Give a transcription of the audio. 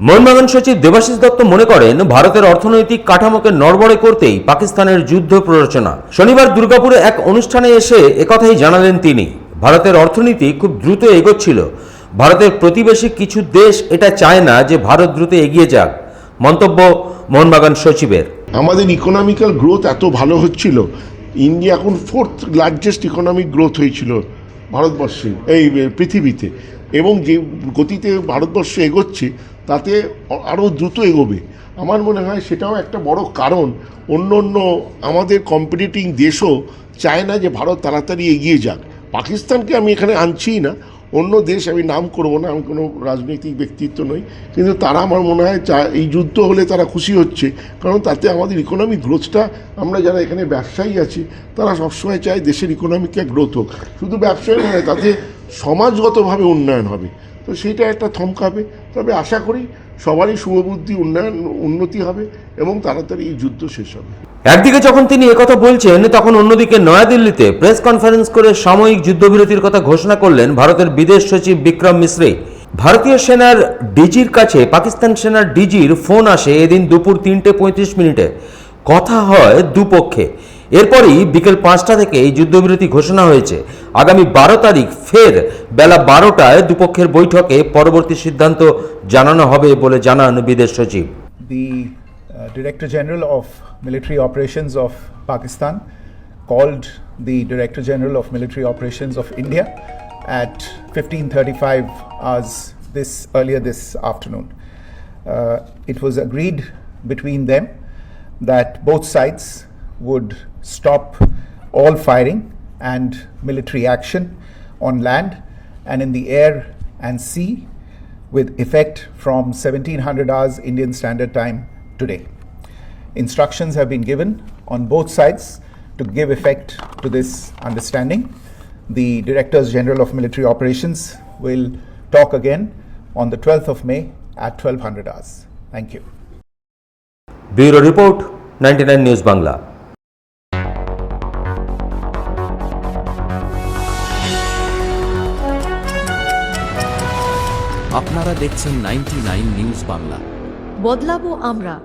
মোহনবাগান সচিব দেবাশিস দত্ত মনে করেন, ভারতের অর্থনৈতিক কাঠামোকে নড়বড়ে করতেই পাকিস্তানের যুদ্ধ প্ররোচনা। শনিবার দুর্গাপুরে এক অনুষ্ঠানে এসে একথাই জানালেন তিনি। ভারতের অর্থনীতি খুব দ্রুত এগোচ্ছিল। ভারতের প্রতিবেশী কিছু দেশ এটা চায় না যে ভারত দ্রুত এগিয়ে যাক। মন্তব্য মোহনবাগান সচিবের। আমাদের ইকোনমিক্যাল গ্রোথ এত ভালো হচ্ছিল, ইন্ডিয়া এখন 4th লার্জেস্ট ইকোনমিক গ্রোথ হয়েছিল ভারতবর্ষে, এই পৃথিবীতে, এবং যে গতিতে ভারতবর্ষ এগোচ্ছে তাতে আরও দ্রুত এগোবে। আমার মনে হয় সেটাও একটা বড় কারণ। অন্য অন্য আমাদের কম্পিটিটিং দেশও চায় না যে ভারত তাড়াতাড়ি এগিয়ে যাক। পাকিস্তানকে আমি এখানে আনছিই না, অন্য দেশ আমি নাম করব না, আমি কোনো রাজনৈতিক ব্যক্তিত্ব নই, কিন্তু তারা আমার মনে হয় এই যুদ্ধ হলে তারা খুশি হচ্ছে, কারণ তাতে আমাদের ইকোনমিক গ্রোথটা, আমরা যারা এখানে ব্যবসায়ী আছি তারা সবসময় চায় দেশের ইকোনমিক্যাল গ্রোথ হোক। শুধু ব্যবসায় নয়, তাতে সমাজগতভাবে উন্নয়ন হবে, তো সেইটা একটা থমকাবে। তবে আশা করি সবারই শুভবুদ্ধি, উন্নতি হবে এবং তাড়াতাড়ি এই যুদ্ধ শেষ হবে। একদিকে যখন তিনি একথা বলছেন, তখন অন্যদিকে নয়াদিল্লিতে প্রেস কনফারেন্স করে সাময়িক যুদ্ধবিরতির কথা ঘোষণা করলেন ভারতের বিদেশ সচিব বিক্রম মিশ্রি। ভারতীয় সেনার ডিজির কাছে পাকিস্তান সেনার ডিজির ফোন আসে এদিন দুপুর 3:35। কথা হয় দুপক্ষে। এরপরই বিকেল 5টা থেকে এই যুদ্ধবিরতি ঘোষণা হয়েছে। আগামী 12 তারিখ ফের বেলা 12টায় দুপক্ষের বৈঠকে পরবর্তী সিদ্ধান্ত জানানো হবে বলে জানান বিদেশ সচিব। Director General of Military Operations of Pakistan called the Director General of Military Operations of India at 15:35 hours earlier this afternoon. It was agreed between them that both sides would stop all firing and military action on land and in the air and sea with effect from 1700 hours Indian Standard Time today. Instructions have been given on both sides to give effect to this understanding. The Directors General of Military Operations will talk again on the 12th of May at 1200 hours. Thank you. Bureau Report, 99 News Bangla. আপনারা দেখছেন 99 news Bangla. বদলাবো আমরা।